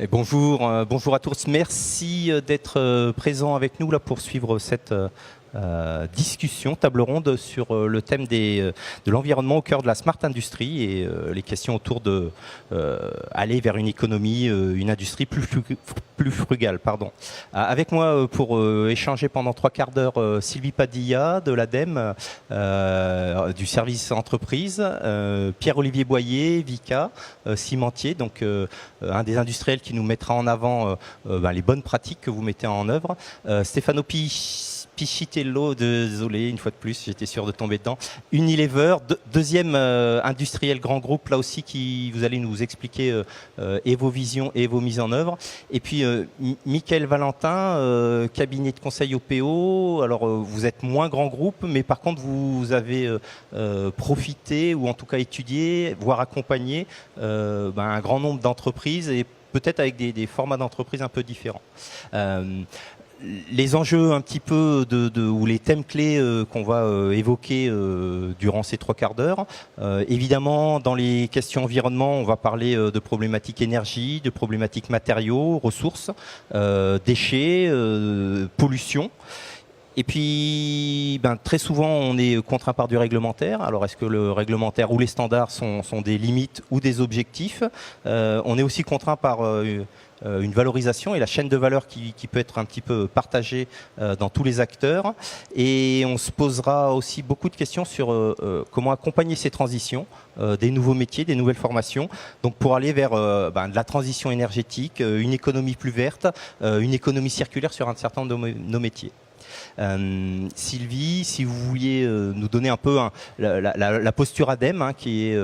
Et bonjour, bonjour à tous. Merci d'être présents avec nous là pour suivre cette discussion, table ronde sur le thème de l'environnement au cœur de la Smart Industry et les questions autour de aller vers une économie, une industrie plus frugale. Pardon. Avec moi pour échanger pendant 3 quarts d'heure, Sylvie Padilla de l'ADEME, du service entreprise, Pierre-Olivier Boyer, Vicat, cimentier, donc un des industriels qui nous mettra en avant les bonnes pratiques que vous mettez en œuvre, Stefano Piscitello, désolé, une fois de plus, j'étais sûr de tomber dedans. Unilever, deuxième industriel grand groupe, là aussi, qui vous allez nous expliquer et vos visions et vos mises en œuvre. Et puis, Mickaël Valentin, cabinet de conseil OPO. Alors, vous êtes moins grand groupe, mais par contre, vous avez profité, ou en tout cas étudié, voire accompagné un grand nombre d'entreprises, et peut-être avec des formats d'entreprises un peu différents. Les enjeux un petit peu ou les thèmes clés qu'on va évoquer durant ces 3 quarts d'heure. Évidemment, dans les questions environnement, on va parler de problématiques énergie, de problématiques matériaux, ressources, déchets, pollution. Et puis, très souvent, on est contraint par du réglementaire. Alors, est-ce que le réglementaire ou les standards sont des limites ou des objectifs? On est aussi contraint par une valorisation et la chaîne de valeur qui peut être un petit peu partagée dans tous les acteurs. Et on se posera aussi beaucoup de questions sur comment accompagner ces transitions, des nouveaux métiers, des nouvelles formations, donc pour aller vers de la transition énergétique, une économie plus verte, une économie circulaire sur un certain nombre de nos métiers. Sylvie, si vous vouliez nous donner un peu la posture ADEME, qui est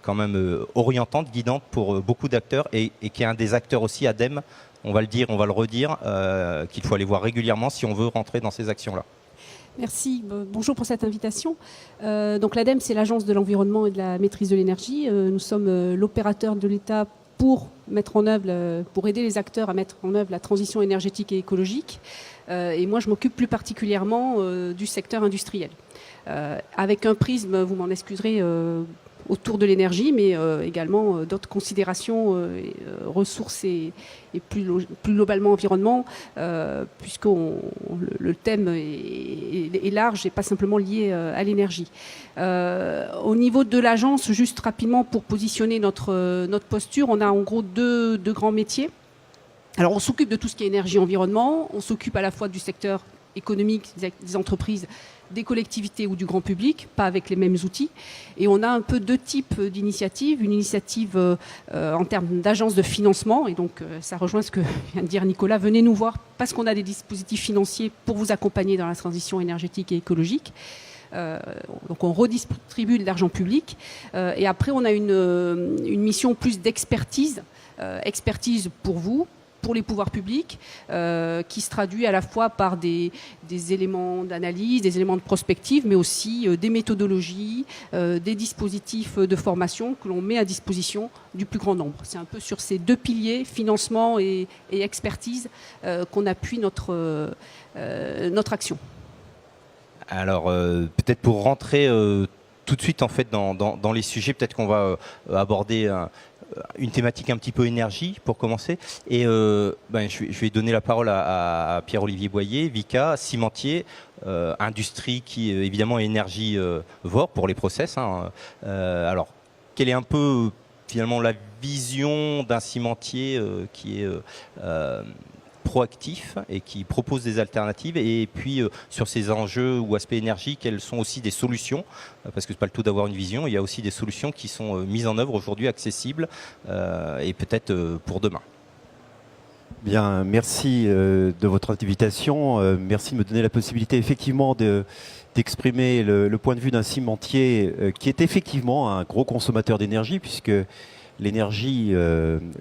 quand même orientante, guidante pour beaucoup d'acteurs et qui est un des acteurs aussi ADEME, on va le dire, on va le redire, qu'il faut aller voir régulièrement si on veut rentrer dans ces actions-là. Merci. Bonjour pour cette invitation. Donc l'ADEME, c'est l'Agence de l'environnement et de la maîtrise de l'énergie. Nous sommes l'opérateur de l'État pour aider les acteurs à mettre en œuvre la transition énergétique et écologique. Et moi, je m'occupe plus particulièrement du secteur industriel. Avec un prisme, vous m'en excuserez, autour de l'énergie, mais également d'autres considérations, ressources et plus globalement environnement, puisque le thème est large et pas simplement lié à l'énergie. Au niveau de l'agence, juste rapidement pour positionner notre posture, on a en gros deux grands métiers. Alors on s'occupe de tout ce qui est énergie-environnement, on s'occupe à la fois du secteur économique, des entreprises, des collectivités ou du grand public, pas avec les mêmes outils. Et on a un peu 2 types d'initiatives. Une initiative en termes d'agence de financement, et donc ça rejoint ce que vient de dire Nicolas, venez nous voir parce qu'on a des dispositifs financiers pour vous accompagner dans la transition énergétique et écologique. Donc on redistribue de l'argent public. Et après on a une mission plus d'expertise, expertise pour vous, pour les pouvoirs publics, qui se traduit à la fois par des éléments d'analyse, des éléments de prospective, mais aussi des méthodologies, des dispositifs de formation que l'on met à disposition du plus grand nombre. C'est un peu sur ces 2 piliers, financement et expertise, qu'on appuie notre action. Alors, peut-être pour rentrer tout de suite en fait dans les sujets, peut-être qu'on va aborder une thématique un petit peu énergie pour commencer. Et je vais donner la parole à Pierre-Olivier Boyer, Vicat, cimentier, industrie qui évidemment est énergivore pour les process. Alors, quelle est un peu finalement la vision d'un cimentier qui est proactif et qui propose des alternatives, et puis sur ces enjeux ou aspects énergie, quelles sont aussi des solutions, parce que c'est pas le tout d'avoir une vision, il y a aussi des solutions qui sont mises en œuvre aujourd'hui, accessibles et peut-être pour demain. Bien, merci de votre invitation, merci de me donner la possibilité effectivement d'exprimer le point de vue d'un cimentier qui est effectivement un gros consommateur d'énergie, puisque l'énergie,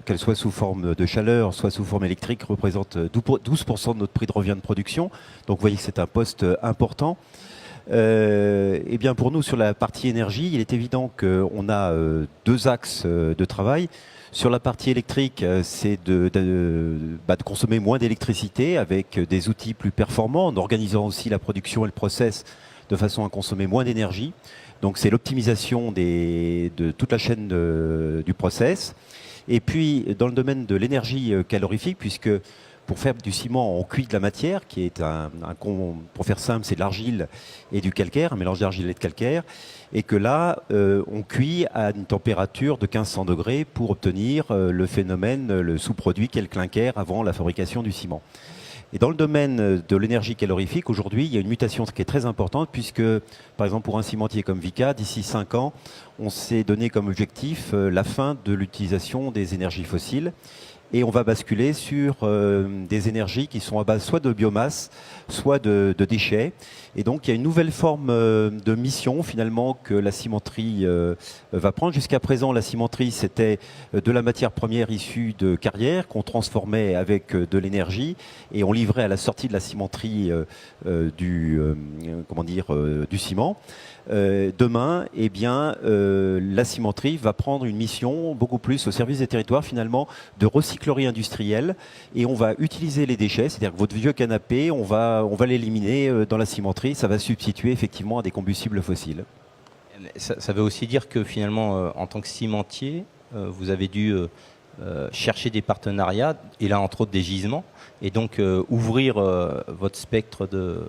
qu'elle soit sous forme de chaleur, soit sous forme électrique, représente 12% de notre prix de revient de production. Donc vous voyez que c'est un poste important. Et bien pour nous, sur la partie énergie, il est évident qu'on a 2 axes de travail. Sur la partie électrique, c'est de consommer moins d'électricité avec des outils plus performants, en organisant aussi la production et le process de façon à consommer moins d'énergie. Donc c'est l'optimisation de toute la chaîne du process. Et puis, dans le domaine de l'énergie calorifique, puisque pour faire du ciment, on cuit de la matière, qui est pour faire simple, c'est de l'argile et du calcaire, un mélange d'argile et de calcaire, et que là, on cuit à une température de 1500 degrés pour obtenir le phénomène, le sous-produit qu'est le clinker avant la fabrication du ciment. Et dans le domaine de l'énergie calorifique, aujourd'hui, il y a une mutation qui est très importante, puisque, par exemple, pour un cimentier comme Vicat, d'ici 5 ans, on s'est donné comme objectif la fin de l'utilisation des énergies fossiles. Et on va basculer sur des énergies qui sont à base soit de biomasse, soit de déchets. Et donc il y a une nouvelle forme de mission finalement que la cimenterie va prendre. Jusqu'à présent, la cimenterie, c'était de la matière première issue de carrières qu'on transformait avec de l'énergie et on livrait à la sortie de la cimenterie du ciment. Demain, eh bien, la cimenterie va prendre une mission beaucoup plus au service des territoires finalement de recyclerie industrielle et on va utiliser les déchets, c'est-à-dire que votre vieux canapé, on va l'éliminer dans la cimenterie, ça va substituer effectivement à des combustibles fossiles. Ça veut aussi dire que finalement, en tant que cimentier, vous avez dû chercher des partenariats et là entre autres des gisements et donc ouvrir votre spectre de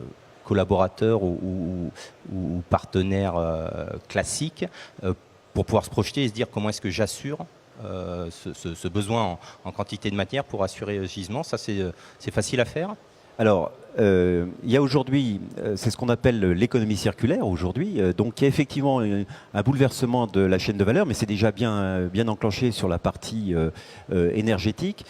collaborateurs ou partenaires classiques pour pouvoir se projeter et se dire comment est-ce que j'assure ce besoin en quantité de matière pour assurer le gisement. Ça, c'est facile à faire. Alors, il y a aujourd'hui, c'est ce qu'on appelle l'économie circulaire aujourd'hui, donc il y a effectivement un bouleversement de la chaîne de valeur, mais c'est déjà bien enclenché sur la partie énergétique.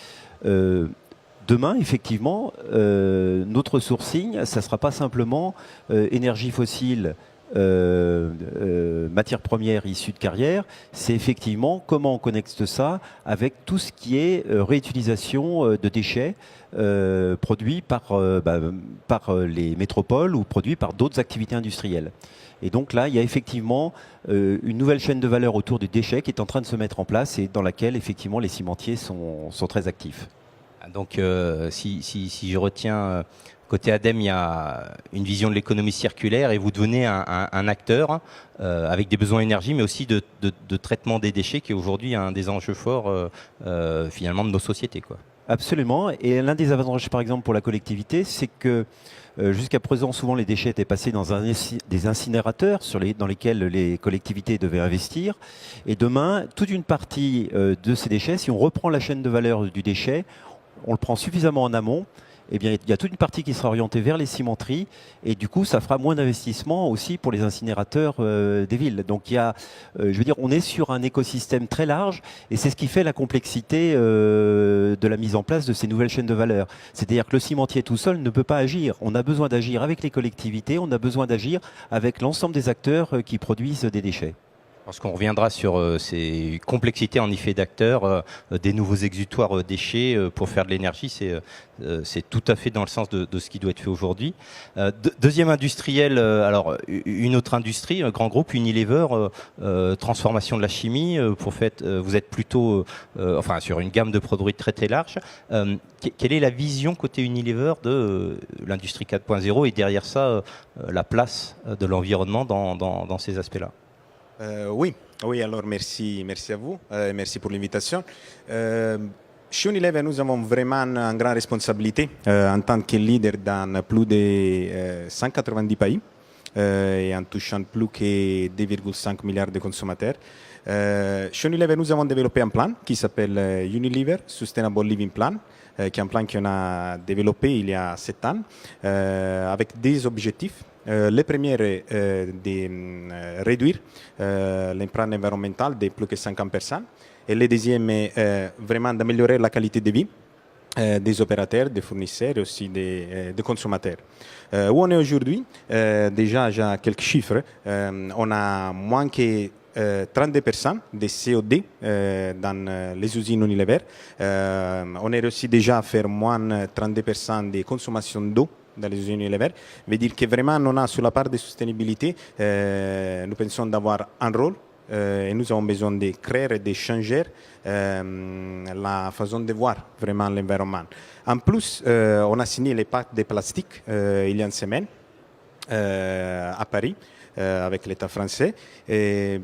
Demain, effectivement, notre sourcing, ça ne sera pas simplement énergie fossile, matière première issue de carrière, c'est effectivement comment on connecte ça avec tout ce qui est réutilisation de déchets produits par les métropoles ou produits par d'autres activités industrielles. Et donc là, il y a effectivement une nouvelle chaîne de valeur autour des déchets qui est en train de se mettre en place et dans laquelle effectivement les cimentiers sont très actifs. Donc si je retiens, côté ADEME, il y a une vision de l'économie circulaire et vous devenez un acteur avec des besoins énergie, mais aussi de traitement des déchets qui est aujourd'hui un des enjeux forts finalement de nos sociétés, quoi. Absolument. Et l'un des avantages, par exemple, pour la collectivité, c'est que jusqu'à présent, souvent, les déchets étaient passés dans des incinérateurs dans lesquels les collectivités devaient investir. Et demain, toute une partie de ces déchets, si on reprend la chaîne de valeur du déchet, on le prend suffisamment en amont, eh bien, il y a toute une partie qui sera orientée vers les cimenteries et du coup, ça fera moins d'investissement aussi pour les incinérateurs des villes. Donc, on est sur un écosystème très large et c'est ce qui fait la complexité de la mise en place de ces nouvelles chaînes de valeur. C'est-à-dire que le cimentier tout seul ne peut pas agir. On a besoin d'agir avec les collectivités, on a besoin d'agir avec l'ensemble des acteurs qui produisent des déchets. Parce qu'on reviendra sur ces complexités en effet d'acteurs, des nouveaux exutoires déchets pour faire de l'énergie, c'est tout à fait dans le sens de ce qui doit être fait aujourd'hui. Deuxième industriel, alors une autre industrie, un grand groupe, Unilever, transformation de la chimie, vous êtes plutôt sur une gamme de produits très très large. Quelle est la vision côté Unilever de l'industrie 4.0 et derrière ça, la place de l'environnement dans ces aspects-là? Oui, alors merci à vous, merci pour l'invitation. Chez Unilever, nous avons vraiment une grande responsabilité en tant que leader dans plus de 190 pays et en touchant plus que 2,5 milliards de consommateurs. Chez Unilever, nous avons développé un plan qui s'appelle Unilever Sustainable Living Plan, qui est un plan qu'on a développé il y a 7 ans avec des objectifs. Le premier est de réduire l'empreinte environnementale de plus que 50%. Et le deuxième est vraiment d'améliorer la qualité de vie des opérateurs, des fournisseurs et aussi des consommateurs. Où on est aujourd'hui, déjà j'ai quelques chiffres. On a moins que 32% de CO2 dans les usines Unilever. On est aussi déjà à faire moins 32% de consommation d'eau dans les usines Unilever. Veut dire que vraiment on a sur la part de soutenabilité, nous pensons d'avoir un rôle et nous avons besoin de créer et de changer la façon de voir vraiment l'environnement. En plus, on a signé les pactes de plastique il y a une semaine à Paris avec l'État français. Et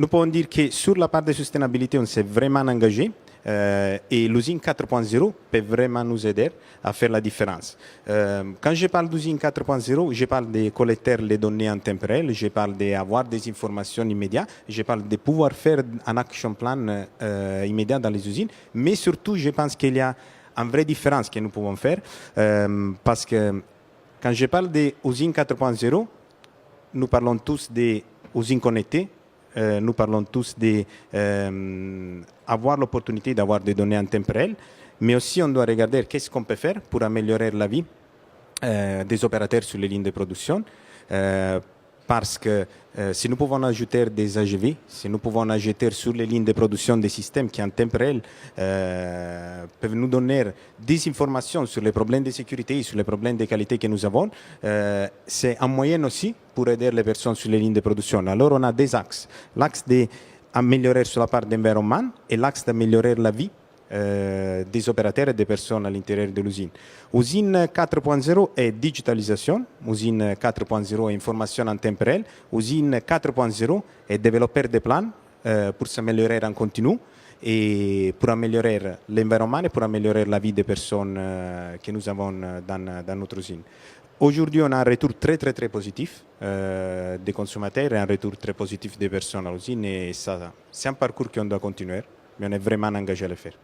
nous pouvons dire que sur la part de sustainabilité, on s'est vraiment engagé. Et l'usine 4.0 peut vraiment nous aider à faire la différence. Quand je parle d'usine 4.0, je parle de collecter les données en temps réel, je parle d'avoir des informations immédiates, je parle de pouvoir faire un action plan immédiat dans les usines, mais surtout, je pense qu'il y a une vraie différence que nous pouvons faire, parce que quand je parle d'usine 4.0, nous parlons tous des usines connectées. Nous parlons tous d'avoir l'opportunité d'avoir des données en temps réel, mais aussi on doit regarder qu'est-ce qu'on peut faire pour améliorer la vie des opérateurs sur les lignes de production. Parce que si nous pouvons ajouter des AGV, si nous pouvons ajouter sur les lignes de production des systèmes qui en temps réel peuvent nous donner des informations sur les problèmes de sécurité, sur les problèmes de qualité que nous avons, c'est un moyen aussi pour aider les personnes sur les lignes de production. Alors on a deux axes. L'axe d'améliorer sur la part d'environnement et l'axe d'améliorer la vie des opérateurs et des personnes à l'intérieur de l'usine. Usine 4.0 est digitalisation, usine 4.0 est information en temps réel, usine 4.0 est développer des plans pour s'améliorer en continu et pour améliorer l'environnement et pour améliorer la vie des personnes que nous avons dans notre usine. Aujourd'hui, on a un retour très positif des consommateurs et un retour très positif des personnes à l'usine et ça, c'est un parcours qu'on doit continuer, mais on est vraiment engagé à le faire.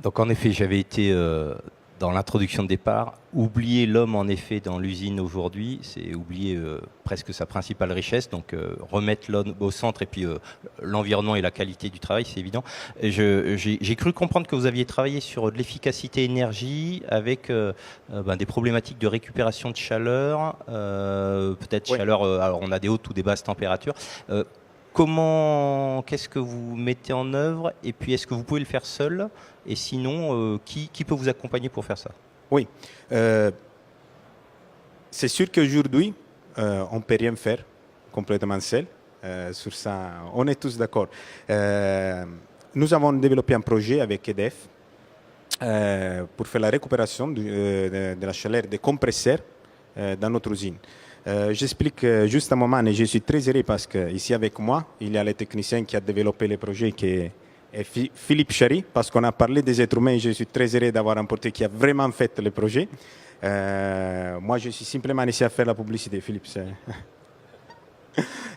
Donc en effet, j'avais été dans l'introduction de départ, oublier l'homme en effet dans l'usine aujourd'hui, c'est oublier presque sa principale richesse, donc remettre l'homme au centre et puis l'environnement et la qualité du travail, c'est évident. J'ai cru comprendre que vous aviez travaillé sur de l'efficacité énergie avec des problématiques de récupération de chaleur, peut-être Oui. chaleur, alors on a des hautes ou des basses températures. Qu'est-ce que vous mettez en œuvre et puis est-ce que vous pouvez le faire seul et sinon qui peut vous accompagner pour faire ça? Oui, c'est sûr qu'aujourd'hui on ne peut rien faire complètement seul. Sur ça, on est tous d'accord. Nous avons développé un projet avec EDF pour faire la récupération de la chaleur des compresseurs dans notre usine. J'explique juste un moment et je suis très heureux parce qu'ici avec moi, il y a le technicien qui a développé le projet qui est Philippe Chary, parce qu'on a parlé des êtres humains et je suis très heureux d'avoir un porteur qui a vraiment fait le projet. Moi, je suis simplement ici à faire la publicité, Philippe.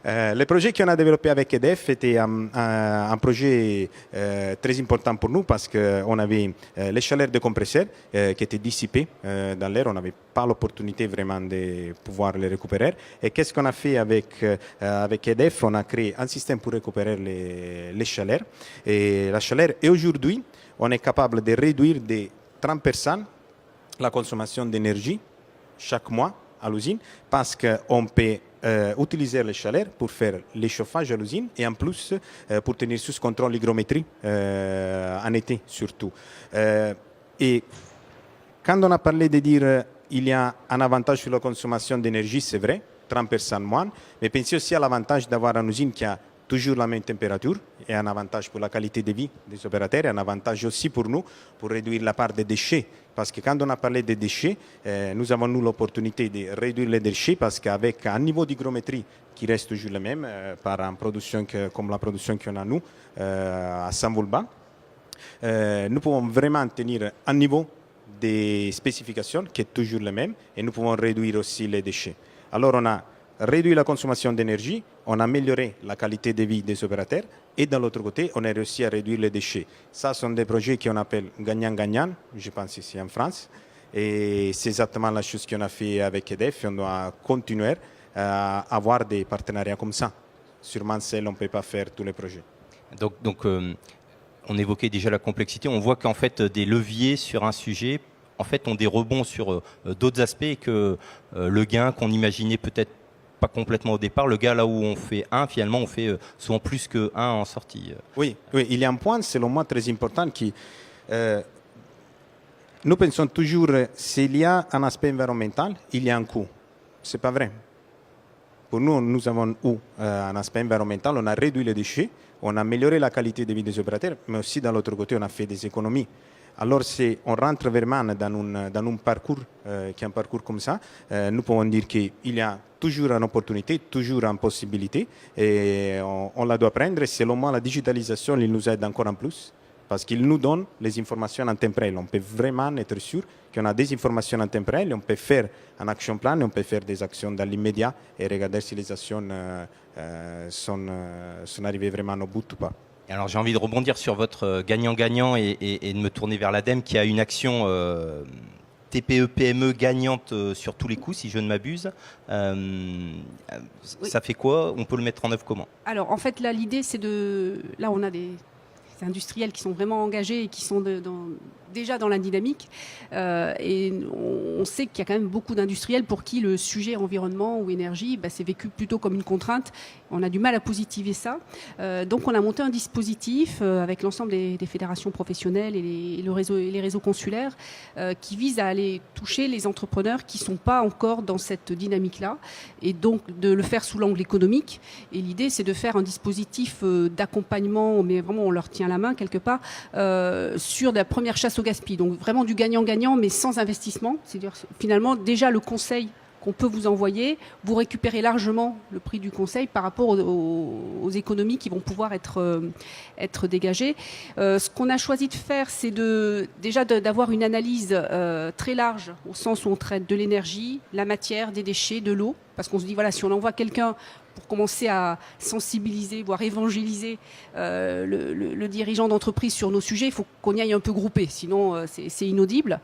Le projet qu'on a développé avec EDF était un projet très important pour nous parce qu'on avait les chaleurs de compresseurs qui étaient dissipées dans l'air. On n'avait pas l'opportunité vraiment de pouvoir les récupérer. Et qu'est-ce qu'on a fait avec EDF? On a créé un système pour récupérer les chaleurs. Et la chaleur, et aujourd'hui, on est capable de réduire de 30% la consommation d'énergie chaque mois à l'usine parce qu'on peut utiliser les chaleurs pour faire les chauffages à l'usine et en plus pour tenir sous contrôle l'hygrométrie en été surtout. Et quand on a parlé de dire il y a un avantage sur la consommation d'énergie, c'est vrai, 30% moins, mais pensez aussi à l'avantage d'avoir une usine qui a toujours la même température et un avantage pour la qualité de vie des opérateurs et un avantage aussi pour nous pour réduire la part des déchets. Parce que quand on a parlé des déchets, nous avons l'opportunité de réduire les déchets parce qu'avec un niveau d'hygrométrie qui reste toujours le même par une production comme la production qu'on a nous à Saint-Vulbas, nous pouvons vraiment tenir un niveau de spécification qui est toujours le même et nous pouvons réduire aussi les déchets. Alors on a réduit la consommation d'énergie, on a amélioré la qualité de vie des opérateurs et de l'autre côté, on a réussi à réduire les déchets. Ça sont des projets qu'on appelle gagnant-gagnant, je pense ici en France. Et c'est exactement la chose qu'on a fait avec EDF. On doit continuer à avoir des partenariats comme ça. Sûrement, seul, on ne peut pas faire tous les projets. Donc on évoquait déjà la complexité. On voit qu'en fait, des leviers sur un sujet en fait, ont des rebonds sur d'autres aspects et que le gain qu'on imaginait peut-être pas complètement au départ, le gars là où on fait 1, finalement on fait souvent plus que 1 en sortie. Oui, il y a un point, selon moi, très important qui... nous pensons toujours, s'il y a un aspect environnemental, il y a un coût. Ce n'est pas vrai. Pour nous, nous avons eu un aspect environnemental, on a réduit les déchets, on a amélioré la qualité de vie des opérateurs, mais aussi, de l'autre côté, on a fait des économies. Alors, si on rentre vraiment dans un parcours qui est un parcours comme ça, nous pouvons dire qu'il y a toujours une opportunité, toujours une possibilité et on la doit prendre. Selon moi, la digitalisation, il nous aide encore en plus parce qu'il nous donne les informations en temps réel. On peut vraiment être sûr qu'on a des informations en temps réel, on peut faire un action plan, on peut faire des actions dans l'immédiat et regarder si les actions sont arrivées vraiment au bout ou pas. Alors j'ai envie de rebondir sur votre gagnant-gagnant et de me tourner vers l'ADEME qui a une action TPE-PME gagnante sur tous les coups, si je ne m'abuse. Oui. Ça fait quoi? On peut le mettre en œuvre comment? Alors en fait là l'idée c'est de... Là on a des industriels qui sont vraiment engagés et qui sont déjà dans la dynamique. Et on sait qu'il y a quand même beaucoup d'industriels pour qui le sujet environnement ou énergie, c'est vécu plutôt comme une contrainte. On a du mal à positiver ça. Donc on a monté un dispositif avec l'ensemble des fédérations professionnelles et les réseaux consulaires qui vise à aller toucher les entrepreneurs qui ne sont pas encore dans cette dynamique-là et donc de le faire sous l'angle économique. Et l'idée, c'est de faire un dispositif d'accompagnement, mais vraiment on leur tient la main quelque part, sur la première chasse au gaspillage. Donc vraiment du gagnant-gagnant, mais sans investissement. C'est-à-dire finalement déjà le conseil qu'on peut vous envoyer, vous récupérez largement le prix du conseil par rapport aux économies qui vont pouvoir être dégagées. Ce qu'on a choisi de faire, c'est déjà d'avoir une analyse très large, au sens où on traite de l'énergie, la matière, des déchets, de l'eau, parce qu'on se dit, voilà, si on envoie quelqu'un pour commencer à sensibiliser, voire évangéliser le dirigeant d'entreprise sur nos sujets, il faut qu'on y aille un peu groupé, sinon c'est inaudible.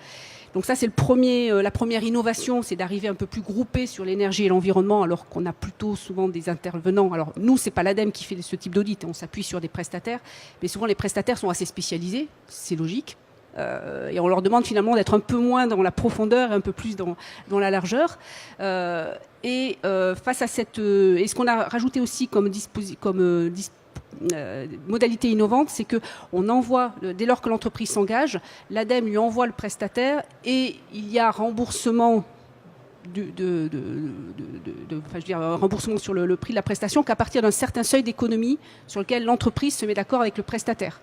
Donc ça, c'est la première innovation, c'est d'arriver un peu plus groupé sur l'énergie et l'environnement, alors qu'on a plutôt souvent des intervenants. Alors nous, c'est pas l'ADEME qui fait ce type d'audit, on s'appuie sur des prestataires, mais souvent les prestataires sont assez spécialisés, c'est logique. Et on leur demande finalement d'être un peu moins dans la profondeur et un peu plus dans la largeur. Face à cette... et ce qu'on a rajouté aussi comme modalité innovante, c'est qu'on envoie, dès lors que l'entreprise s'engage, l'ADEME lui envoie le prestataire et il y a remboursement un remboursement sur le prix de la prestation qu'à partir d'un certain seuil d'économie sur lequel l'entreprise se met d'accord avec le prestataire.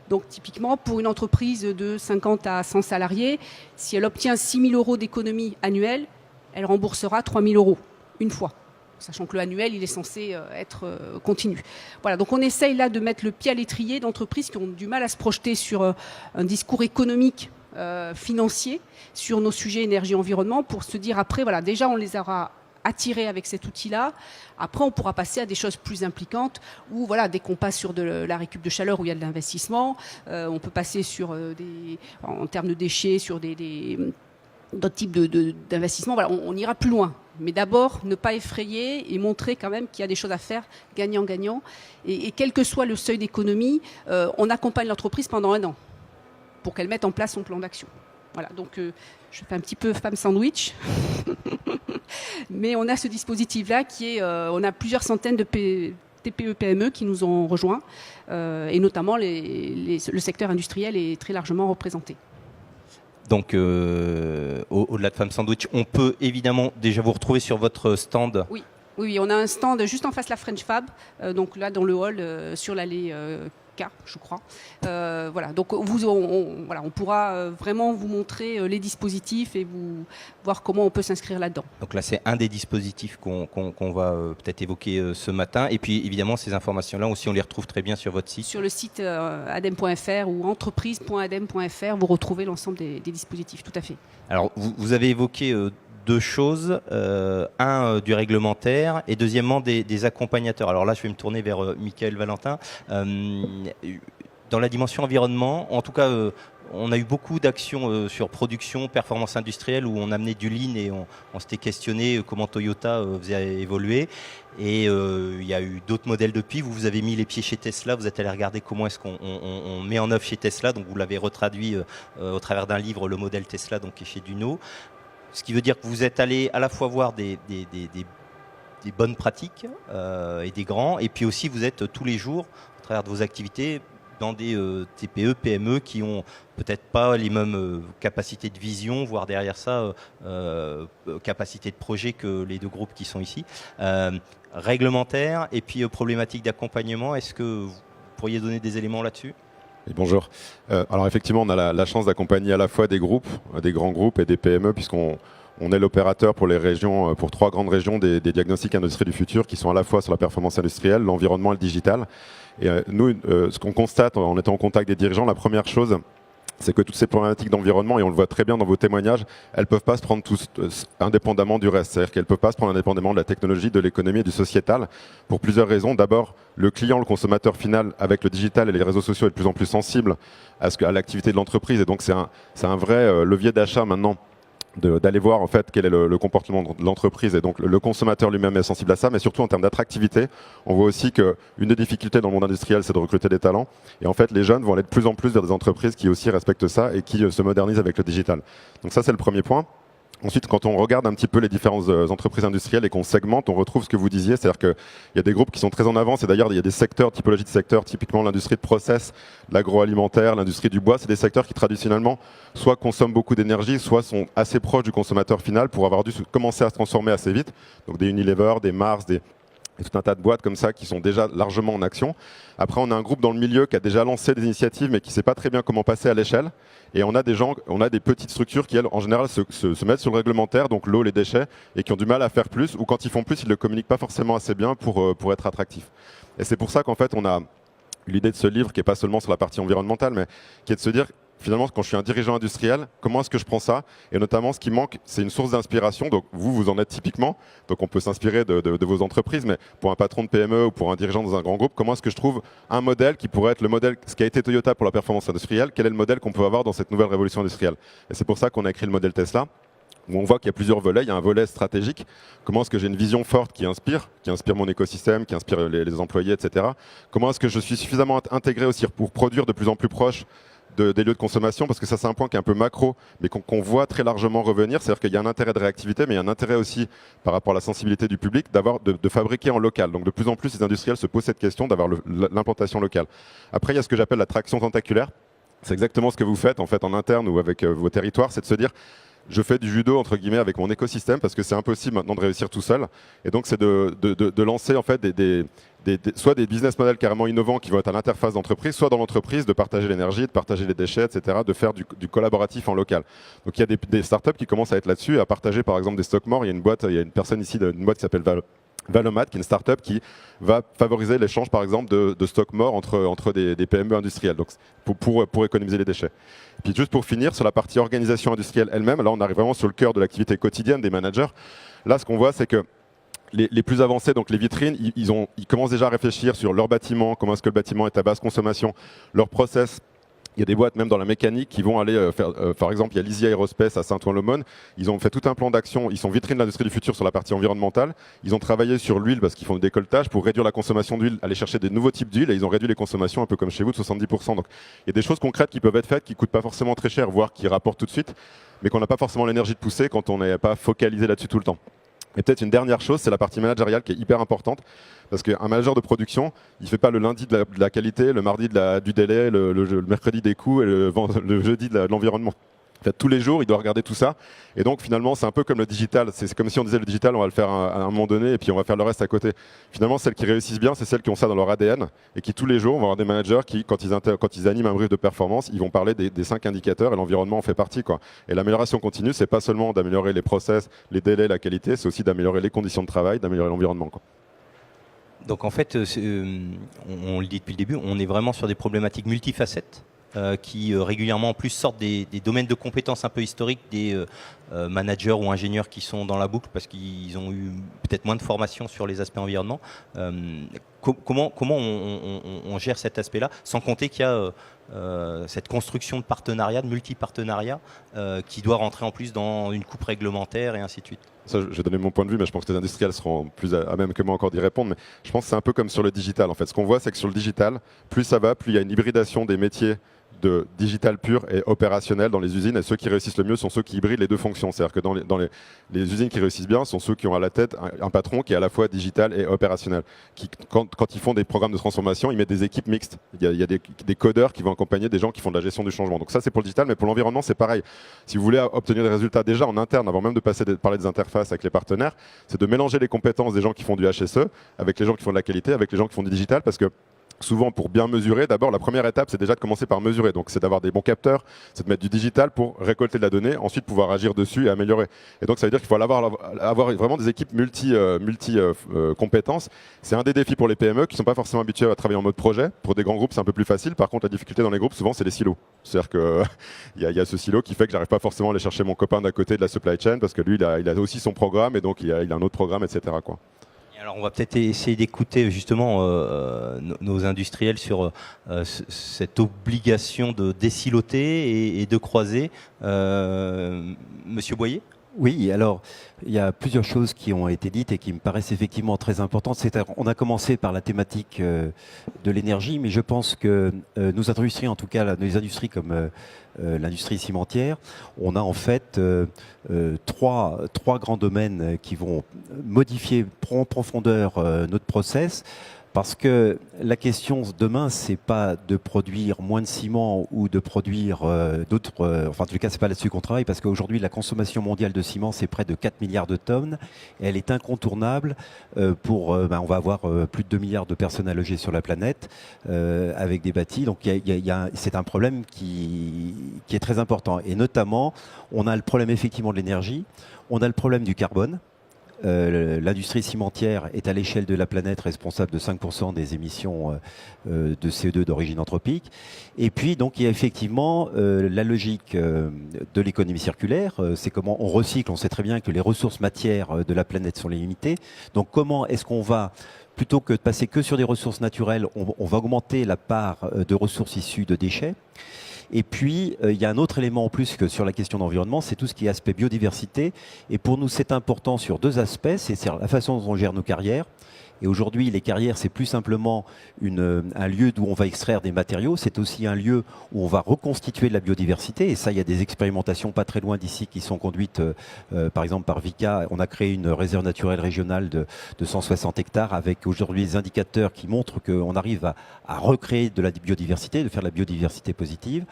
Donc typiquement, pour une entreprise de 50 à 100 salariés, si elle obtient 6 000 € d'économie annuelle, elle remboursera 3 000 € une fois, sachant que le annuel, il est censé être continu. Voilà, donc on essaye là de mettre le pied à l'étrier d'entreprises qui ont du mal à se projeter sur un discours économique, financier, sur nos sujets énergie-environnement, pour se dire après, voilà, déjà on les aura attirés avec cet outil-là. Après, on pourra passer à des choses plus impliquantes où, voilà, dès qu'on passe sur de la récup de chaleur où il y a de l'investissement, on peut passer sur en termes de déchets, sur d'autres types d'investissements. Voilà, on ira plus loin. Mais d'abord, ne pas effrayer et montrer quand même qu'il y a des choses à faire gagnant-gagnant. Et quel que soit le seuil d'économie, on accompagne l'entreprise pendant 1 an pour qu'elle mette en place son plan d'action. Voilà, donc je fais un petit peu femme sandwich. Mais on a ce dispositif-là qui est... on a plusieurs centaines de TPE-PME qui nous ont rejoints, et notamment le secteur industriel est très largement représenté. Donc, au-delà de Femme Sandwich, on peut évidemment déjà vous retrouver sur votre stand. Oui, on a un stand juste en face de la French Fab, donc là dans le hall, sur l'allée K, je crois. Voilà, donc on pourra vraiment vous montrer les dispositifs et vous voir comment on peut s'inscrire là-dedans. Donc là, c'est un des dispositifs qu'on va peut-être évoquer ce matin. Et puis évidemment, ces informations-là aussi, on les retrouve très bien sur votre site. Sur le site adem.fr ou entreprise.adem.fr, vous retrouvez l'ensemble des dispositifs, tout à fait. Alors, vous avez évoqué 2 choses, du réglementaire et deuxièmement des accompagnateurs. Alors là, je vais me tourner vers Michael Valentin. Dans la dimension environnement, en tout cas, on a eu beaucoup d'actions sur production, performance industrielle, où on amenait du lean et on s'était questionné comment Toyota faisait évoluer. Et il y a eu d'autres modèles depuis. Vous avez mis les pieds chez Tesla, vous êtes allé regarder comment est-ce qu'on met en œuvre chez Tesla. Donc vous l'avez retraduit au travers d'un livre, le modèle Tesla, donc qui est chez Duno. Ce qui veut dire que vous êtes allé à la fois voir des bonnes pratiques et des grands, et puis aussi vous êtes tous les jours, à travers de vos activités, dans des TPE, PME qui ont peut-être pas les mêmes capacités de vision, voire derrière ça, capacités de projet que les 2 groupes qui sont ici. Réglementaire et puis problématique d'accompagnement, est-ce que vous pourriez donner des éléments là-dessus ? Et bonjour. Alors effectivement, on a la chance d'accompagner à la fois des groupes, des grands groupes et des PME, puisqu'on On est l'opérateur pour les régions, pour 3 grandes régions des diagnostics industrie du futur qui sont à la fois sur la performance industrielle, l'environnement et le digital. Et nous, ce qu'on constate en étant en contact des dirigeants, la première chose, c'est que toutes ces problématiques d'environnement, et on le voit très bien dans vos témoignages, elles ne peuvent pas se prendre tous indépendamment du reste. C'est-à-dire qu'elles ne peuvent pas se prendre indépendamment de la technologie, de l'économie et du sociétal, pour plusieurs raisons. D'abord, le client, le consommateur final, avec le digital et les réseaux sociaux, est de plus en plus sensible à l'activité de l'entreprise. Et donc, c'est un vrai levier d'achat maintenant, d'aller voir en fait quel est le comportement de l'entreprise, et donc le consommateur lui-même est sensible à ça, mais surtout en termes d'attractivité, on voit aussi qu'une des difficultés dans le monde industriel, c'est de recruter des talents, et en fait les jeunes vont aller de plus en plus vers des entreprises qui aussi respectent ça et qui se modernisent avec le digital. Donc ça, c'est le premier point. Ensuite, quand on regarde un petit peu les différentes entreprises industrielles et qu'on segmente, on retrouve ce que vous disiez, c'est-à-dire qu'il y a des groupes qui sont très en avance, et d'ailleurs il y a des secteurs, typologies de secteurs, typiquement l'industrie de process, l'agroalimentaire, l'industrie du bois, c'est des secteurs qui traditionnellement soit consomment beaucoup d'énergie, soit sont assez proches du consommateur final pour avoir dû commencer à se transformer assez vite. Donc des Unilever, des Mars, et tout un tas de boîtes comme ça qui sont déjà largement en action. Après, on a un groupe dans le milieu qui a déjà lancé des initiatives mais qui ne sait pas très bien comment passer à l'échelle. Et on a des petites structures qui, elles, en général, se mettent sur le réglementaire, donc l'eau, les déchets, et qui ont du mal à faire plus, ou quand ils font plus, ils ne le communiquent pas forcément assez bien pour être attractifs. Et c'est pour ça qu'en fait, on a l'idée de ce livre, qui n'est pas seulement sur la partie environnementale, mais qui est de se dire, finalement, quand je suis un dirigeant industriel, comment est-ce que je prends ça? Et notamment, ce qui manque, c'est une source d'inspiration. Donc, vous en êtes typiquement. Donc, on peut s'inspirer de vos entreprises. Mais pour un patron de PME ou pour un dirigeant dans un grand groupe, comment est-ce que je trouve un modèle qui pourrait être le modèle, ce qui a été Toyota pour la performance industrielle? Quel est le modèle qu'on peut avoir dans cette nouvelle révolution industrielle? Et c'est pour ça qu'on a écrit le modèle Tesla, où on voit qu'il y a plusieurs volets. Il y a un volet stratégique. Comment est-ce que j'ai une vision forte qui inspire mon écosystème, qui inspire les employés, etc. Comment est-ce que je suis suffisamment intégré aussi pour produire de plus en plus proche des lieux de consommation, parce que ça, c'est un point qui est un peu macro, mais qu'on voit très largement revenir. C'est-à-dire qu'il y a un intérêt de réactivité, mais il y a un intérêt aussi, par rapport à la sensibilité du public, de fabriquer en local. Donc de plus en plus, les industriels se posent cette question d'avoir l'implantation locale. Après, il y a ce que j'appelle la traction tentaculaire. C'est exactement ce que vous faites en fait en interne ou avec vos territoires, c'est de se dire, je fais du judo entre guillemets avec mon écosystème, parce que c'est impossible maintenant de réussir tout seul. Et donc c'est de lancer en fait soit des business models carrément innovants qui vont être à l'interface d'entreprise, soit dans l'entreprise de partager l'énergie, de partager les déchets, etc., de faire du collaboratif en local. Donc il y a des startups qui commencent à être là-dessus, à partager par exemple des stocks morts. Il y a une personne ici d'une boîte qui s'appelle Valomat, qui est une start-up qui va favoriser l'échange par exemple de stocks morts entre des PME industrielles, donc pour économiser les déchets. Et puis juste pour finir, sur la partie organisation industrielle elle-même, là on arrive vraiment sur le cœur de l'activité quotidienne des managers. Là ce qu'on voit, c'est que les plus avancés, donc les vitrines, ils commencent déjà à réfléchir sur leur bâtiment, comment est-ce que le bâtiment est à basse consommation, leur process. Il y a des boîtes même dans la mécanique qui vont aller faire, par exemple, il y a Lysia Aerospace à Saint-Ouen-l'Aumône. Ils ont fait tout un plan d'action. Ils sont vitrines de l'industrie du futur sur la partie environnementale. Ils ont travaillé sur l'huile parce qu'ils font du décolletage pour réduire la consommation d'huile, aller chercher des nouveaux types d'huile, et ils ont réduit les consommations un peu comme chez vous de 70%. Donc il y a des choses concrètes qui peuvent être faites, qui coûtent pas forcément très cher, voire qui rapportent tout de suite, mais qu'on n'a pas forcément l'énergie de pousser quand on n'est pas focalisé là-dessus tout le temps. Et peut-être une dernière chose, c'est la partie managériale qui est hyper importante, parce qu'un manager de production, il ne fait pas le lundi de la qualité, le mardi du délai, le mercredi des coûts et le jeudi de l'environnement. En fait, tous les jours, il doit regarder tout ça. Et donc, finalement, c'est un peu comme le digital. C'est comme si on disait le digital, on va le faire à un moment donné et puis on va faire le reste à côté. Finalement, celles qui réussissent bien, c'est celles qui ont ça dans leur ADN et qui, tous les jours, vont avoir des managers qui, quand ils animent un brief de performance, ils vont parler des 5 indicateurs et l'environnement en fait partie, quoi. Et l'amélioration continue, c'est pas seulement d'améliorer les process, les délais, la qualité, c'est aussi d'améliorer les conditions de travail, d'améliorer l'environnement, quoi. Donc en fait, on le dit depuis le début, on est vraiment sur des problématiques multifacettes. Qui régulièrement en plus sortent des domaines de compétences un peu historiques des managers ou ingénieurs qui sont dans la boucle parce qu'ils ont eu peut-être moins de formation sur les aspects environnement. Comment on gère cet aspect-là, sans compter qu'il y a cette construction de partenariat, de multi-partenariat qui doit rentrer en plus dans une coupe réglementaire et ainsi de suite. Ça, j'ai donné mon point de vue, mais je pense que les industriels seront plus à même que moi encore d'y répondre. Mais je pense que c'est un peu comme sur le digital. En fait, ce qu'on voit, c'est que sur le digital, plus ça va, plus il y a une hybridation des métiers de digital pur et opérationnel dans les usines, et ceux qui réussissent le mieux sont ceux qui hybrident les deux fonctions. C'est-à-dire que dans les usines qui réussissent bien sont ceux qui ont à la tête un patron qui est à la fois digital et opérationnel. Qui, quand ils font des programmes de transformation, ils mettent des équipes mixtes. Il y a des codeurs qui vont accompagner des gens qui font de la gestion du changement. Donc ça, c'est pour le digital, mais pour l'environnement, c'est pareil. Si vous voulez obtenir des résultats déjà en interne, avant même de parler des interfaces avec les partenaires, c'est de mélanger les compétences des gens qui font du HSE avec les gens qui font de la qualité, avec les gens qui font du digital, parce que souvent pour bien mesurer, d'abord la première étape c'est déjà de commencer par mesurer, donc c'est d'avoir des bons capteurs, c'est de mettre du digital pour récolter de la donnée, ensuite pouvoir agir dessus et améliorer. Et donc ça veut dire qu'il faut avoir vraiment des équipes multi compétences. C'est un des défis pour les PME qui ne sont pas forcément habitués à travailler en mode projet. Pour des grands groupes c'est un peu plus facile, par contre la difficulté dans les groupes souvent c'est les silos. C'est-à-dire qu'il y a ce silo qui fait que j'arrive pas forcément à aller chercher mon copain d'à côté de la supply chain parce que lui il a aussi son programme et donc il a un autre programme, etc. quoi. Alors on va peut-être essayer d'écouter justement nos industriels sur cette obligation de désiloter et de croiser. Monsieur Boyer ? Oui, alors il y a plusieurs choses qui ont été dites et qui me paraissent effectivement très importantes. On a commencé par la thématique de l'énergie, mais je pense que nos industries, en tout cas nos industries comme l'industrie cimentière, on a en fait trois grands domaines qui vont modifier en profondeur notre process. Parce que la question demain, c'est pas de produire moins de ciment ou de produire enfin en tout cas, c'est pas là-dessus qu'on travaille, parce qu'aujourd'hui, la consommation mondiale de ciment, c'est près de 4 milliards de tonnes. Et elle est incontournable on va avoir plus de 2 milliards de personnes à loger sur la planète avec des bâtis. Donc c'est un problème qui est très important. Et notamment, on a le problème effectivement de l'énergie, on a le problème du carbone. L'industrie cimentière est à l'échelle de la planète responsable de 5% des émissions de CO2 d'origine anthropique. Et puis, donc, il y a effectivement la logique de l'économie circulaire. C'est comment on recycle. On sait très bien que les ressources matières de la planète sont limitées. Donc, comment est-ce qu'on va, plutôt que de passer que sur des ressources naturelles, on va augmenter la part de ressources issues de déchets. Et puis, il y a un autre élément en plus que sur la question d'environnement, c'est tout ce qui est aspect biodiversité. Et pour nous, c'est important sur deux aspects. C'est la façon dont on gère nos carrières. Et aujourd'hui, les carrières, c'est plus simplement un lieu d'où on va extraire des matériaux. C'est aussi un lieu où on va reconstituer de la biodiversité. Et ça, il y a des expérimentations pas très loin d'ici qui sont conduites, par exemple, par Vicat. On a créé une réserve naturelle régionale de 160 hectares avec aujourd'hui des indicateurs qui montrent qu'on arrive à recréer de la biodiversité, de faire de la biodiversité positive.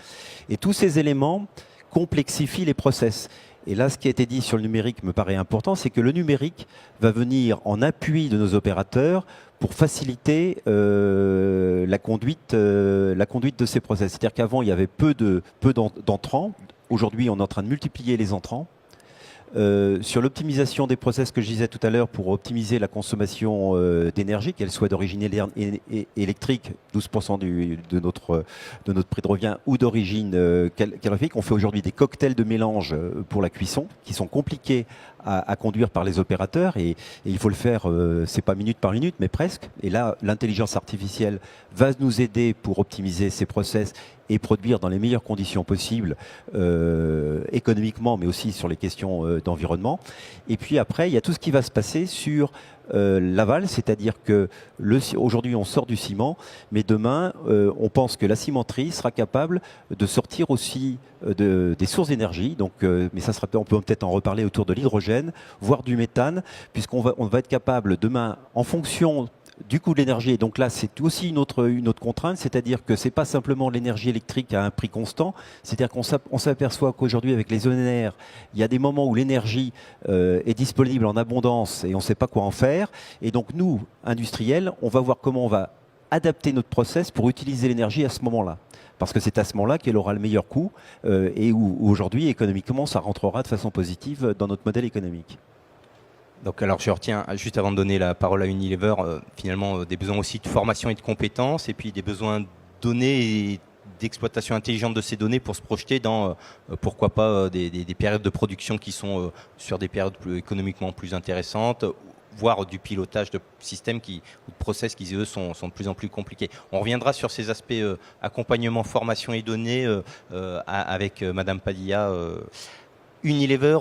Et tous ces éléments complexifient les process. Et là, ce qui a été dit sur le numérique me paraît important, c'est que le numérique va venir en appui de nos opérateurs pour faciliter la conduite de ces process. C'est-à-dire qu'avant, il y avait peu d'entrants. Aujourd'hui, on est en train de multiplier les entrants. Sur l'optimisation des process que je disais tout à l'heure pour optimiser la consommation d'énergie, qu'elle soit d'origine électrique, 12% de notre prix de revient, ou d'origine calorifique, on fait aujourd'hui des cocktails de mélange pour la cuisson qui sont compliqués à conduire par les opérateurs et il faut le faire, c'est pas minute par minute, mais presque. Et là, l'intelligence artificielle va nous aider pour optimiser ces process et produire dans les meilleures conditions possibles économiquement, mais aussi sur les questions d'environnement. Et puis après, il y a tout ce qui va se passer sur l'aval, c'est-à-dire que aujourd'hui on sort du ciment, mais demain on pense que la cimenterie sera capable de sortir aussi des sources d'énergie. Donc, mais ça sera, on peut peut-être en reparler autour de l'hydrogène, voire du méthane, puisqu'on va être capable demain, en fonction du coût de l'énergie, et donc là c'est aussi une autre contrainte, c'est-à-dire que c'est pas simplement l'énergie électrique à un prix constant, c'est-à-dire qu'on s'aperçoit qu'aujourd'hui avec les ENR, il y a des moments où l'énergie est disponible en abondance et on ne sait pas quoi en faire, et donc nous, industriels, on va voir comment on va adapter notre process pour utiliser l'énergie à ce moment-là. Parce que c'est à ce moment-là qu'elle aura le meilleur coût et où aujourd'hui, économiquement, ça rentrera de façon positive dans notre modèle économique. Donc, alors, je retiens, juste avant de donner la parole à Unilever, finalement, des besoins aussi de formation et de compétences, et puis des besoins de données et d'exploitation intelligente de ces données pour se projeter dans, pourquoi pas, des périodes de production qui sont sur des périodes économiquement plus intéressantes, voire du pilotage de systèmes ou de process qui, eux, sont de plus en plus compliqués. On reviendra sur ces aspects accompagnement, formation et données avec Madame Padilla. Unilever,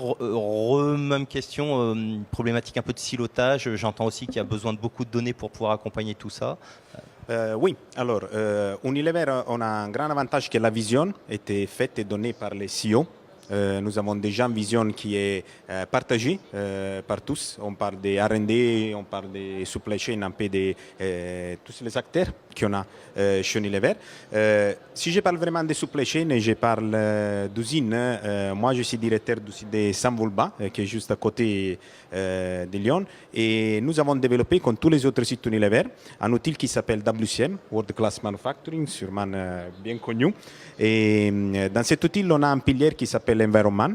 même question, problématique un peu de silotage. J'entends aussi qu'il y a besoin de beaucoup de données pour pouvoir accompagner tout ça. Oui, alors Unilever, on a un grand avantage que la vision était faite et donnée par les CEO. Nous avons déjà une vision qui est partagée par tous. On parle des R&D, on parle des supply chain, un peu de tous les acteurs qu'on a chez Unilever. Si je parle vraiment de supply chain et je parle d'usine, moi je suis directeur d'usine de Saint-Vulbas, qui est juste à côté de Lyon. Et nous avons développé, comme tous les autres sites Unilever, un outil qui s'appelle WCM, World Class Manufacturing, sûrement bien connu. Et dans cet outil, on a un pilier qui s'appelle Environment.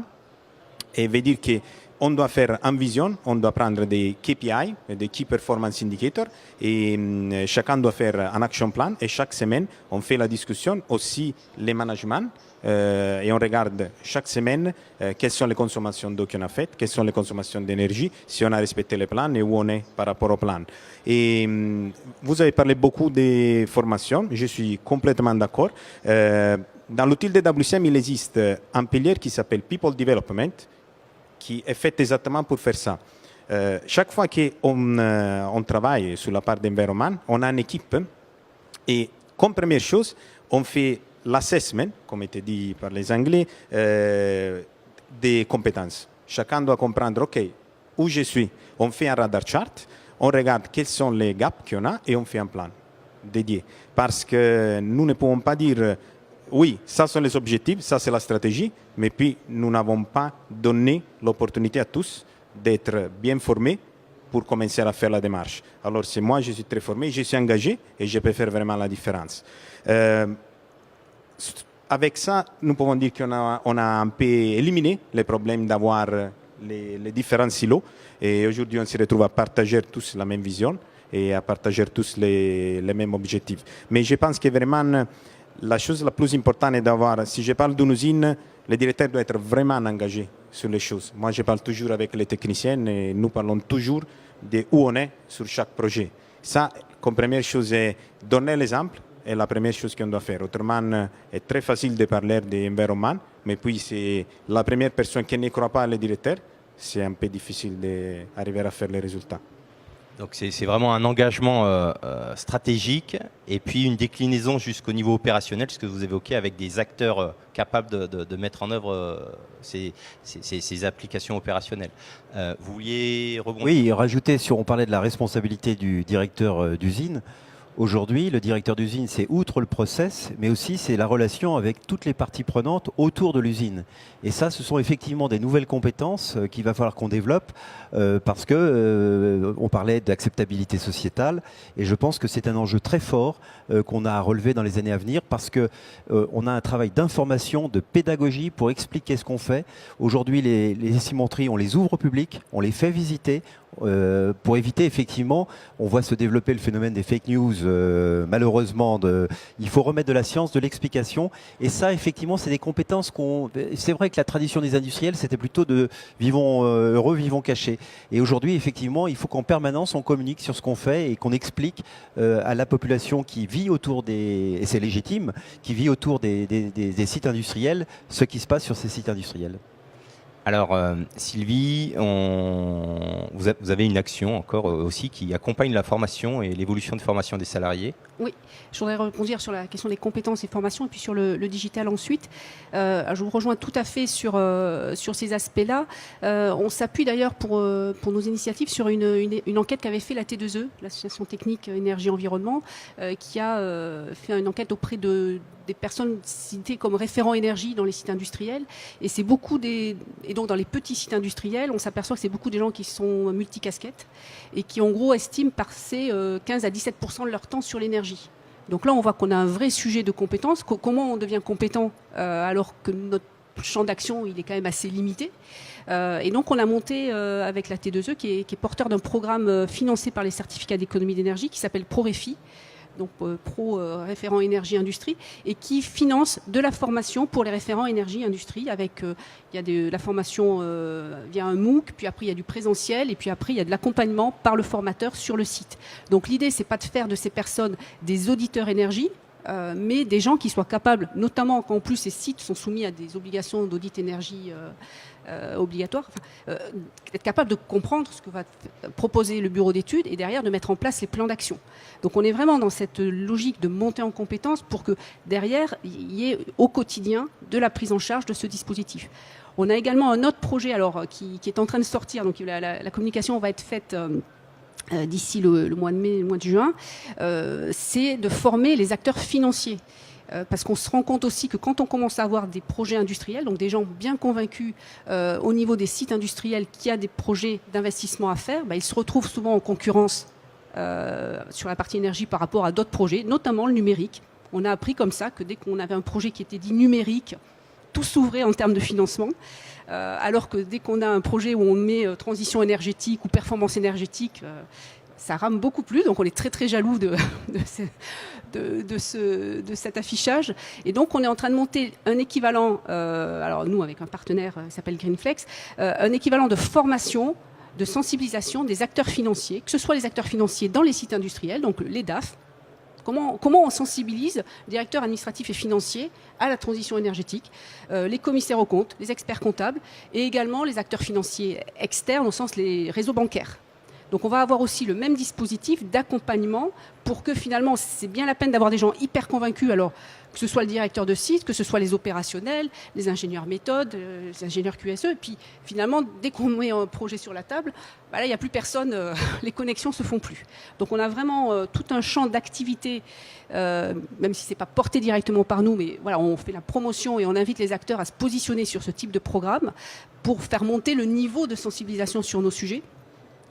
Et veut dire qu'on doit faire en vision, on doit prendre des KPI, des Key Performance Indicators, et chacun doit faire un action plan, et chaque semaine, on fait la discussion, aussi les managements, et on regarde chaque semaine quelles sont les consommations d'eau qu'on a faites, quelles sont les consommations d'énergie, si on a respecté les plans et où on est par rapport au plan. Et vous avez parlé beaucoup des formations, je suis complètement d'accord. Dans l'outil de WCM, il existe un pilier qui s'appelle People Development, qui est fait exactement pour faire ça. Chaque fois qu'on travaille sur la part d'environnement, on a une équipe et comme première chose, on fait l'assessment, comme était dit par les Anglais, des compétences. Chacun doit comprendre, OK, où je suis. On fait un radar chart, on regarde quels sont les gaps qu'on a et on fait un plan dédié. Parce que nous ne pouvons pas dire... Oui, ça sont les objectifs, ça c'est la stratégie, mais puis nous n'avons pas donné l'opportunité à tous d'être bien formés pour commencer à faire la démarche. Alors c'est moi, je suis très formé, je suis engagé et je peux faire vraiment la différence. Avec ça, nous pouvons dire qu'on a un peu éliminé les problèmes d'avoir les différents silos et aujourd'hui on se retrouve à partager tous la même vision et à partager tous les mêmes objectifs. Mais je pense que vraiment... La chose la plus importante est d'avoir, si je parle d'une usine, le directeur doit être vraiment engagé sur les choses. Moi, je parle toujours avec les techniciens et nous parlons toujours de où on est sur chaque projet. Ça, comme première chose, est donner l'exemple est la première chose qu'on doit faire. Autrement, c'est très facile de parler d'environnement, mais puis c'est la première personne qui ne croit pas le directeur, c'est un peu difficile d'arriver à faire les résultats. Donc c'est vraiment un engagement stratégique et puis une déclinaison jusqu'au niveau opérationnel, ce que vous évoquez avec des acteurs capables de mettre en œuvre ces applications opérationnelles. Vous vouliez rebondir ? Oui, rajouter on parlait de la responsabilité du directeur d'usine. Aujourd'hui, le directeur d'usine, c'est outre le process, mais aussi c'est la relation avec toutes les parties prenantes autour de l'usine. Et ça, ce sont effectivement des nouvelles compétences qu'il va falloir qu'on développe parce que on parlait d'acceptabilité sociétale et je pense que c'est un enjeu très fort qu'on a à relever dans les années à venir parce que on a un travail d'information, de pédagogie pour expliquer ce qu'on fait. Aujourd'hui, les cimenteries, on les ouvre au public, on les fait visiter. Pour éviter effectivement, on voit se développer le phénomène des fake news, malheureusement, il faut remettre de la science, de l'explication et ça effectivement c'est des compétences c'est vrai que la tradition des industriels c'était plutôt de vivons heureux, vivons cachés et aujourd'hui effectivement il faut qu'en permanence on communique sur ce qu'on fait et qu'on explique à la population qui vit autour et c'est légitime, qui vit autour des sites industriels ce qui se passe sur ces sites industriels. Alors Sylvie, vous avez une action encore aussi qui accompagne la formation et l'évolution de formation des salariés. Oui, je voudrais rebondir sur la question des compétences et formations et puis sur le digital ensuite. Je vous rejoins tout à fait sur ces aspects-là. On s'appuie d'ailleurs pour nos initiatives sur une enquête qu'avait fait la T2E, l'Association technique énergie-environnement, qui a fait une enquête auprès des personnes citées comme référents énergie dans les sites industriels. Et c'est et donc dans les petits sites industriels, on s'aperçoit que c'est beaucoup des gens qui sont multicasquettes et qui en gros estiment passer 15 à 17% de leur temps sur l'énergie. Donc là, on voit qu'on a un vrai sujet de compétence. Comment on devient compétent alors que notre champ d'action il est quand même assez limité. Et donc on a monté avec la T2E qui est porteur d'un programme financé par les certificats d'économie d'énergie qui s'appelle ProRéfi, donc Pro référent énergie industrie, et qui finance de la formation pour les référents énergie industrie avec il y a de la formation via un MOOC, puis après il y a du présentiel et puis après il y a de l'accompagnement par le formateur sur le site. Donc l'idée c'est pas de faire de ces personnes des auditeurs énergie, mais des gens qui soient capables, notamment quand en plus ces sites sont soumis à des obligations d'audit énergie obligatoires, être capable de comprendre ce que va proposer le bureau d'études et derrière de mettre en place les plans d'action. Donc on est vraiment dans cette logique de monter en compétences pour que derrière il y ait au quotidien de la prise en charge de ce dispositif. On a également un autre projet qui est en train de sortir, donc la communication va être faite d'ici le mois de mai, le mois de juin, c'est de former les acteurs financiers. Parce qu'on se rend compte aussi que quand on commence à avoir des projets industriels, donc des gens bien convaincus au niveau des sites industriels qu'il y a des projets d'investissement à faire, ils se retrouvent souvent en concurrence sur la partie énergie par rapport à d'autres projets, notamment le numérique. On a appris comme ça que dès qu'on avait un projet qui était dit numérique, tout s'ouvrait en termes de financement, alors que dès qu'on a un projet où on met transition énergétique ou performance énergétique, ça rame beaucoup plus. Donc on est très très jaloux de cet affichage. Et donc on est en train de monter un équivalent, alors nous avec un partenaire qui s'appelle Greenflex, un équivalent de formation, de sensibilisation des acteurs financiers, que ce soit les acteurs financiers dans les sites industriels, donc les DAF. Comment on sensibilise les directeurs administratifs et financiers à la transition énergétique, les commissaires aux comptes, les experts comptables et également les acteurs financiers externes au sens les réseaux bancaires. Donc on va avoir aussi le même dispositif d'accompagnement pour que finalement c'est bien la peine d'avoir des gens hyper convaincus, alors que ce soit le directeur de site, que ce soit les opérationnels, les ingénieurs méthodes, les ingénieurs QSE, et puis finalement dès qu'on met un projet sur la table, là il n'y a plus personne, les connexions ne se font plus. Donc on a vraiment tout un champ d'activités, même si ce n'est pas porté directement par nous, mais voilà, on fait la promotion et on invite les acteurs à se positionner sur ce type de programme pour faire monter le niveau de sensibilisation sur nos sujets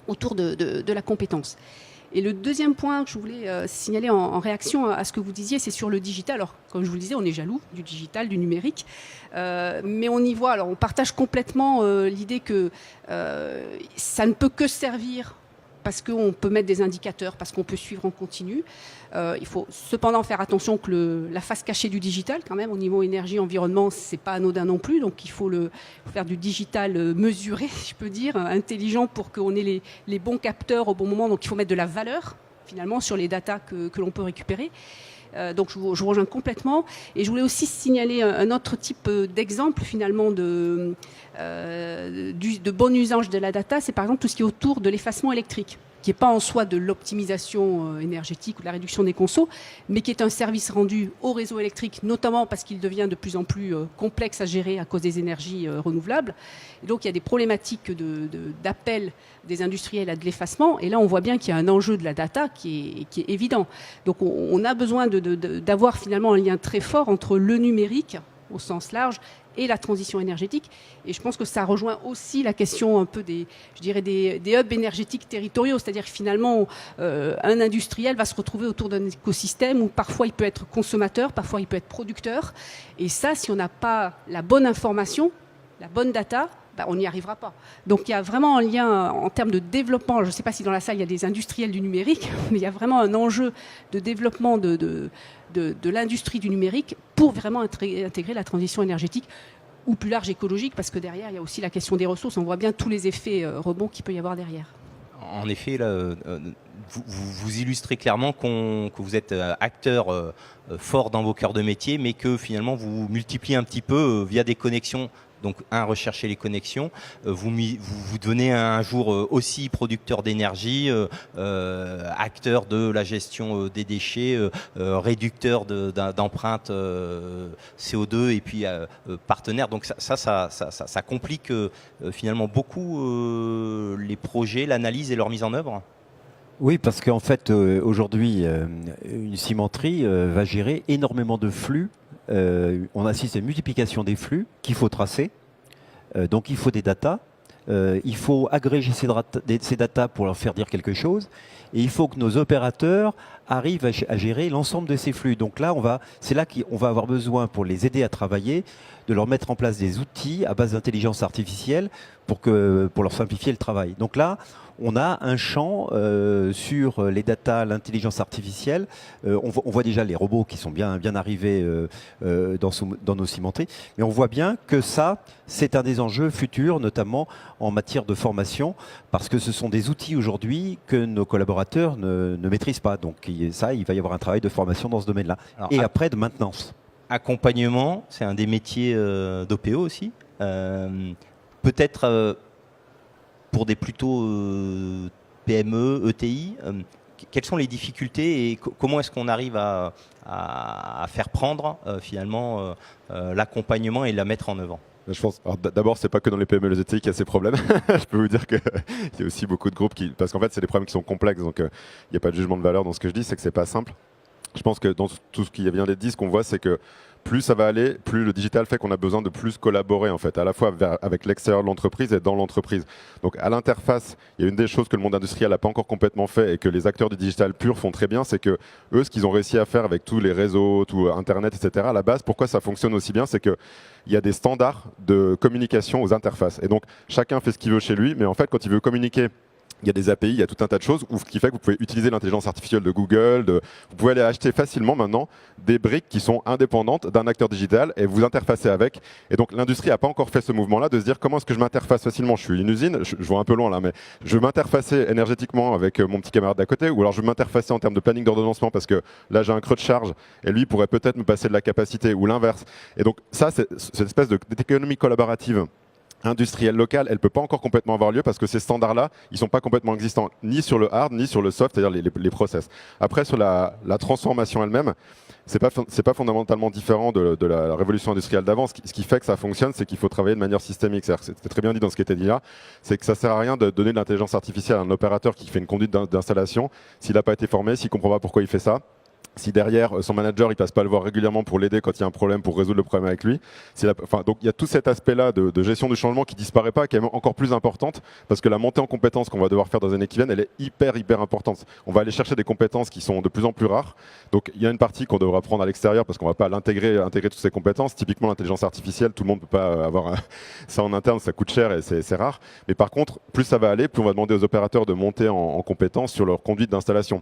autour de la compétence. Et le deuxième point que je voulais signaler en réaction à ce que vous disiez, c'est sur le digital. Alors, comme je vous le disais, on est jaloux du digital, du numérique, mais on y voit, alors on partage complètement l'idée que ça ne peut que servir parce qu'on peut mettre des indicateurs, parce qu'on peut suivre en continu. Il faut cependant faire attention que la face cachée du digital, quand même, au niveau énergie, environnement, c'est pas anodin non plus. Donc il faut faire du digital mesuré, si je peux dire, intelligent pour qu'on ait les bons capteurs au bon moment. Donc il faut mettre de la valeur, finalement, sur les datas que l'on peut récupérer. Donc je vous rejoins complètement. Et je voulais aussi signaler un autre type d'exemple, finalement, de bon usage de la data. C'est par exemple tout ce qui est autour de l'effacement électrique, qui n'est pas en soi de l'optimisation énergétique ou de la réduction des consos, mais qui est un service rendu au réseau électrique, notamment parce qu'il devient de plus en plus complexe à gérer à cause des énergies renouvelables. Et donc il y a des problématiques d'appel des industriels à de l'effacement, et là on voit bien qu'il y a un enjeu de la data qui est évident. Donc on a besoin d'avoir finalement un lien très fort entre le numérique, au sens large, et la transition énergétique. Et je pense que ça rejoint aussi la question un peu des hubs énergétiques territoriaux, c'est-à-dire que finalement, un industriel va se retrouver autour d'un écosystème où parfois il peut être consommateur, parfois il peut être producteur. Et ça, si on n'a pas la bonne information, la bonne data, on n'y arrivera pas. Donc il y a vraiment un lien en termes de développement. Je ne sais pas si dans la salle il y a des industriels du numérique, mais il y a vraiment un enjeu de développement de l'industrie du numérique pour vraiment intégrer la transition énergétique ou plus large écologique, parce que derrière il y a aussi la question des ressources. On voit bien tous les effets rebonds qu'il peut y avoir derrière. En effet, là, vous illustrez clairement que vous êtes acteur fort dans vos cœurs de métier, mais que finalement vous multipliez un petit peu via des connexions. Donc, rechercher les connexions. Vous devenez un jour aussi producteur d'énergie, acteur de la gestion des déchets, réducteur d'empreintes CO2 et puis partenaire. Donc, ça complique finalement beaucoup les projets, l'analyse et leur mise en œuvre. Oui, parce qu'en fait, aujourd'hui, une cimenterie va gérer énormément de flux. On assiste à une multiplication des flux qu'il faut tracer. Donc il faut des datas. Il faut agréger ces datas pour leur faire dire quelque chose. Et il faut que nos opérateurs arrivent à gérer l'ensemble de ces flux. Donc là, c'est là qu'on va avoir besoin, pour les aider à travailler, de leur mettre en place des outils à base d'intelligence artificielle pour leur simplifier le travail. Donc là, on a un champ sur les datas, l'intelligence artificielle. On voit déjà les robots qui sont bien arrivés dans nos cimenteries. Mais on voit bien que ça, c'est un des enjeux futurs, notamment en matière de formation, parce que ce sont des outils aujourd'hui que nos collaborateurs ne maîtrisent pas. Donc ça, il va y avoir un travail de formation dans ce domaine-là. Et après, de maintenance. Accompagnement, c'est un des métiers d'OPO aussi. Peut-être pour des plutôt PME, ETI, quelles sont les difficultés et comment est-ce qu'on arrive à faire prendre finalement l'accompagnement et la mettre en œuvre ? Je pense. D'abord, c'est pas que dans les PME et les ETI qu'il y a ces problèmes. Je peux vous dire qu'il y a aussi beaucoup de groupes parce qu'en fait, c'est des problèmes qui sont complexes, donc il n'y a pas de jugement de valeur dans ce que je dis, c'est que c'est pas simple. Je pense que dans tout ce qui vient d'être dit, ce qu'on voit, c'est que plus ça va aller, plus le digital fait qu'on a besoin de plus collaborer en fait, à la fois avec l'extérieur de l'entreprise et dans l'entreprise. Donc à l'interface, il y a une des choses que le monde industriel n'a pas encore complètement fait et que les acteurs du digital pur font très bien, c'est que eux, ce qu'ils ont réussi à faire avec tous les réseaux, tout Internet, etc., à la base, pourquoi ça fonctionne aussi bien, c'est que il y a des standards de communication aux interfaces. Et donc chacun fait ce qu'il veut chez lui, mais en fait, quand il veut communiquer, il y a des API, il y a tout un tas de choses, ce qui fait que vous pouvez utiliser l'intelligence artificielle de Google, vous pouvez aller acheter facilement maintenant des briques qui sont indépendantes d'un acteur digital et vous interfacer avec. Et donc l'industrie n'a pas encore fait ce mouvement-là de se dire comment est-ce que je m'interface facilement. Je suis une usine, je vois un peu loin là, mais je veux m'interfacer énergétiquement avec mon petit camarade d'à côté, ou alors je veux m'interfacer en termes de planning d'ordonnancement parce que là j'ai un creux de charge et lui pourrait peut-être me passer de la capacité ou l'inverse. Et donc ça, c'est cette espèce d'économie collaborative industrielle locale, elle ne peut pas encore complètement avoir lieu parce que ces standards-là, ils ne sont pas complètement existants, ni sur le hard, ni sur le soft, c'est-à-dire les process. Après, sur la transformation elle-même, c'est pas fondamentalement différent de la révolution industrielle d'avant. Ce qui fait que ça fonctionne, c'est qu'il faut travailler de manière systémique. C'était très bien dit dans ce qui était dit là, c'est que ça ne sert à rien de donner de l'intelligence artificielle à un opérateur qui fait une conduite d'installation s'il n'a pas été formé, s'il ne comprend pas pourquoi il fait ça. Si derrière son manager il passe pas le voir régulièrement pour l'aider quand il y a un problème, pour résoudre le problème avec lui, donc il y a tout cet aspect-là de gestion du changement qui disparaît pas, qui est même encore plus importante parce que la montée en compétences qu'on va devoir faire dans les années qui viennent, elle est hyper importante. On va aller chercher des compétences qui sont de plus en plus rares. Donc il y a une partie qu'on devra prendre à l'extérieur parce qu'on va pas intégrer toutes ces compétences. Typiquement l'intelligence artificielle, tout le monde peut pas avoir ça en interne, ça coûte cher et c'est rare. Mais par contre, plus ça va aller, plus on va demander aux opérateurs de monter en compétences sur leur conduite d'installation.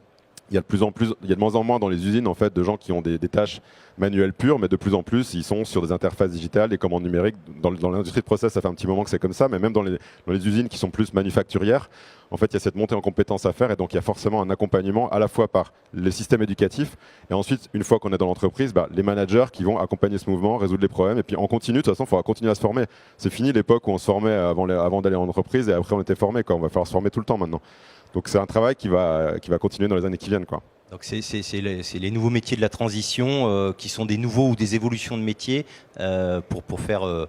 Il y a de moins en moins dans les usines en fait de gens qui ont des tâches manuelles pures, mais de plus en plus ils sont sur des interfaces digitales, des commandes numériques. Dans l'industrie de process, ça fait un petit moment que c'est comme ça, mais même dans les usines qui sont plus manufacturières, en fait il y a cette montée en compétences à faire et donc il y a forcément un accompagnement à la fois par les systèmes éducatifs et ensuite une fois qu'on est dans l'entreprise, les managers qui vont accompagner ce mouvement, résoudre les problèmes et puis on continue. De toute façon, il faudra continuer à se former. C'est fini l'époque où on se formait avant d'aller en entreprise et après on était formé. On va falloir se former tout le temps maintenant. Donc c'est un travail qui va continuer dans les années qui viennent, quoi. Donc c'est les nouveaux métiers de la transition qui sont des nouveaux ou des évolutions de métiers pour faire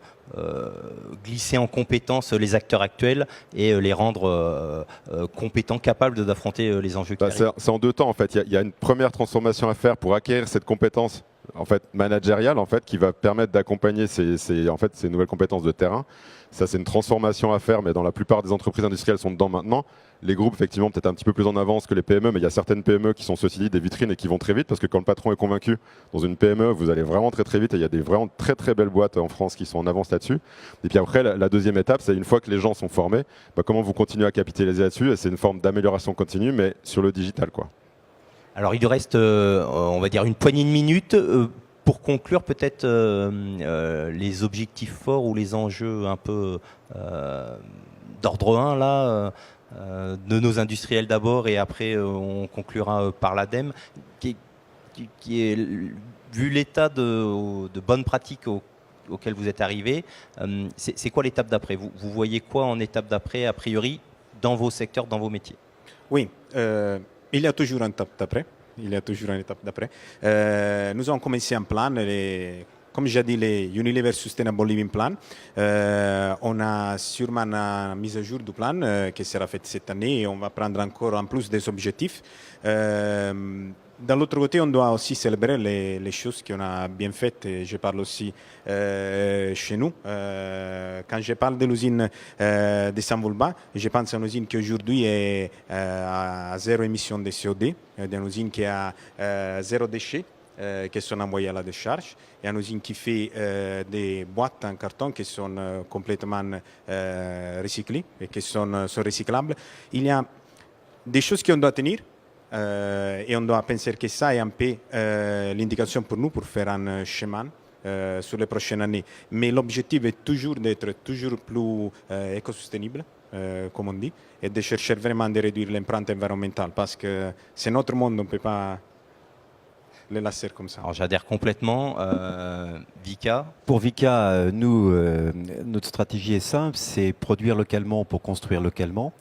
glisser en compétence les acteurs actuels et les rendre compétents, capables d'affronter les enjeux qui arrivent. C'est en deux temps en fait. Il y a une première transformation à faire pour acquérir cette compétence en fait managériale en fait qui va permettre d'accompagner ces nouvelles compétences de terrain. Ça c'est une transformation à faire, mais dans la plupart des entreprises industrielles sont dedans maintenant. Les groupes, effectivement, peut-être un petit peu plus en avance que les PME, mais il y a certaines PME qui sont ceci dit des vitrines et qui vont très vite parce que quand le patron est convaincu dans une PME, vous allez vraiment très vite et il y a des vraiment très belles boîtes en France qui sont en avance là-dessus. Et puis après, la deuxième étape, c'est une fois que les gens sont formés, comment vous continuez à capitaliser là-dessus et c'est une forme d'amélioration continue, mais sur le digital, quoi. Alors il nous reste, on va dire, une poignée de minutes. Pour conclure, peut-être les objectifs forts ou les enjeux un peu d'ordre 1 là. De nos industriels d'abord et après on conclura par l'ADEME qui est vu l'état de bonnes pratiques auquel vous êtes arrivé, c'est quoi l'étape d'après? Vous voyez quoi en étape d'après a priori dans vos secteurs, dans vos métiers? Oui, il y a toujours une étape d'après. Nous avons commencé un plan, comme j'ai dit, les Unilever Sustainable Living Plan. On a sûrement une mise à jour du plan qui sera faite cette année et on va prendre encore en plus des objectifs. D'un autre côté, on doit aussi célébrer les choses qu'on a bien faites. Et je parle aussi chez nous. Quand je parle de l'usine de Saint-Vulbas, je pense à une usine qui aujourd'hui est à zéro émission de CO2, une usine qui a zéro déchet. Qui sont envoyés à la décharge. Il y a une usine qui fait des boîtes en carton qui sont complètement recyclées et qui sont recyclables. Il y a des choses qu'on doit tenir et on doit penser que ça est un peu l'indication pour nous pour faire un chemin sur les prochaines années. Mais l'objectif est toujours d'être toujours plus éco-soutenable, comme on dit, et de chercher vraiment de réduire l'empreinte environnementale parce que c'est notre monde, on ne peut pas les laisser comme ça. Alors j'adhère complètement. Vika? Pour Vika, nous, notre stratégie est simple, c'est produire localement pour construire localement.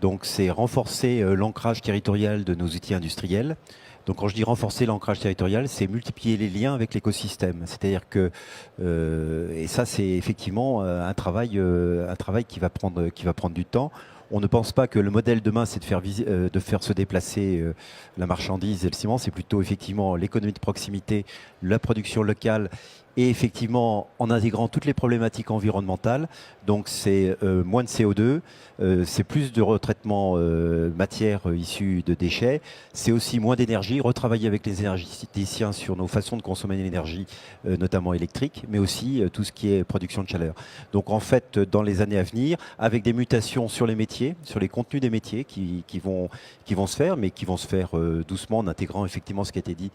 Donc c'est renforcer l'ancrage territorial de nos outils industriels. Donc quand je dis renforcer l'ancrage territorial, c'est multiplier les liens avec l'écosystème. C'est-à-dire que, et ça c'est effectivement un travail qui va prendre du temps. On ne pense pas que le modèle demain, c'est de faire se déplacer la marchandise et le ciment. C'est plutôt effectivement l'économie de proximité, la production locale et effectivement en intégrant toutes les problématiques environnementales. Donc c'est moins de CO2, c'est plus de retraitement matières issues de déchets, c'est aussi moins d'énergie, retravailler avec les énergéticiens sur nos façons de consommer l'énergie, notamment électrique, mais aussi tout ce qui est production de chaleur. Donc en fait, dans les années à venir, avec des mutations sur les métiers, sur les contenus des métiers qui vont se faire, mais qui vont se faire doucement en intégrant effectivement ce qui a été dit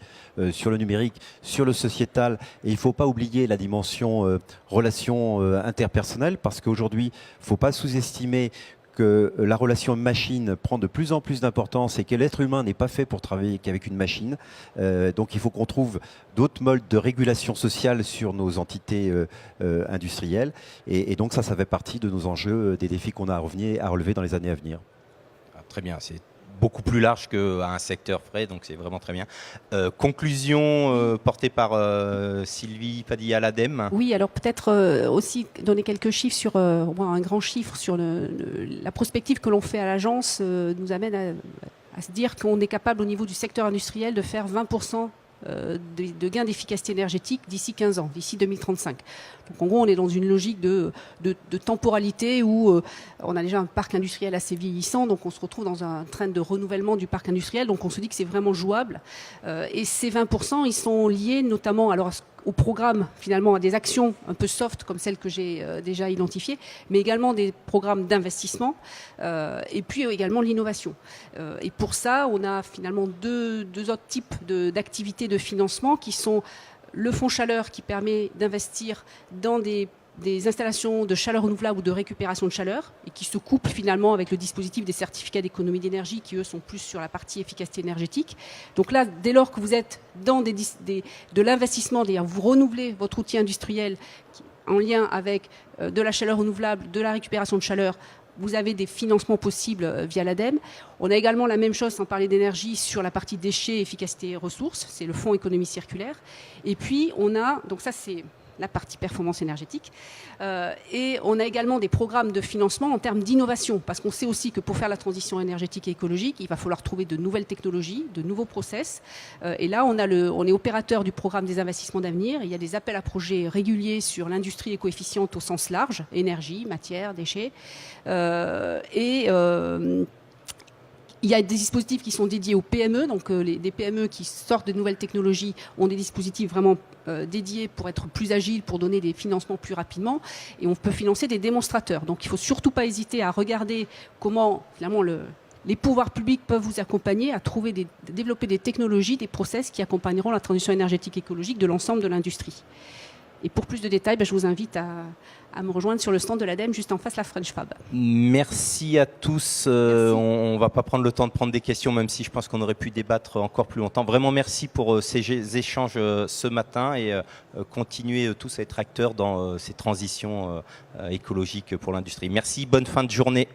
sur le numérique, sur le sociétal. Et il ne faut pas oublier la dimension relation interpersonnelle, parce qu'aujourd'hui, il ne faut pas sous-estimer que la relation machine prend de plus en plus d'importance et que l'être humain n'est pas fait pour travailler qu'avec une machine. Donc il faut qu'on trouve d'autres modes de régulation sociale sur nos entités industrielles. Et donc ça fait partie de nos enjeux, des défis qu'on a à relever dans les années à venir. Ah, très bien, c'est beaucoup plus large qu'un secteur frais, donc c'est vraiment très bien. Conclusion portée par Sylvie Padilla, l'ADEME. Oui, alors peut-être aussi donner quelques chiffres sur, un grand chiffre sur la prospective que l'on fait à l'agence nous amène à se dire qu'on est capable au niveau du secteur industriel de faire 20% de gains d'efficacité énergétique d'ici 15 ans, d'ici 2035. Donc en gros, on est dans une logique de temporalité où on a déjà un parc industriel assez vieillissant, donc on se retrouve dans un train de renouvellement du parc industriel, donc on se dit que c'est vraiment jouable. Et ces 20%, ils sont liés notamment au programme, finalement, à des actions un peu soft comme celles que j'ai déjà identifiées, mais également des programmes d'investissement et puis également l'innovation. Et pour ça, on a finalement deux autres types d'activités de financement qui sont le fonds chaleur qui permet d'investir dans des installations de chaleur renouvelable ou de récupération de chaleur et qui se couplent finalement avec le dispositif des certificats d'économie d'énergie qui, eux, sont plus sur la partie efficacité énergétique. Donc là, dès lors que vous êtes dans de l'investissement, c'est-à-dire vous renouvelez votre outil industriel en lien avec de la chaleur renouvelable, de la récupération de chaleur, vous avez des financements possibles via l'ADEME. On a également la même chose, sans parler d'énergie, sur la partie déchets, efficacité et ressources. C'est le fonds économie circulaire. Et puis, donc ça c'est la partie performance énergétique. Et on a également des programmes de financement en termes d'innovation, parce qu'on sait aussi que pour faire la transition énergétique et écologique, il va falloir trouver de nouvelles technologies, de nouveaux process. Et là, on est opérateur du programme des investissements d'avenir. Il y a des appels à projets réguliers sur l'industrie éco-efficiente au sens large, énergie, matière, déchets. Il y a des dispositifs qui sont dédiés aux PME, donc des PME qui sortent de nouvelles technologies ont des dispositifs vraiment dédiés pour être plus agiles, pour donner des financements plus rapidement. Et on peut financer des démonstrateurs. Donc il ne faut surtout pas hésiter à regarder comment finalement les pouvoirs publics peuvent vous accompagner à développer des technologies, des process qui accompagneront la transition énergétique et écologique de l'ensemble de l'industrie. Et pour plus de détails, je vous invite à me rejoindre sur le stand de l'ADEME, juste en face la French Fab. Merci à tous. On ne va pas prendre le temps de prendre des questions, même si je pense qu'on aurait pu débattre encore plus longtemps. Vraiment, merci pour ces échanges ce matin et continuez tous à être acteurs dans ces transitions écologiques pour l'industrie. Merci, bonne fin de journée.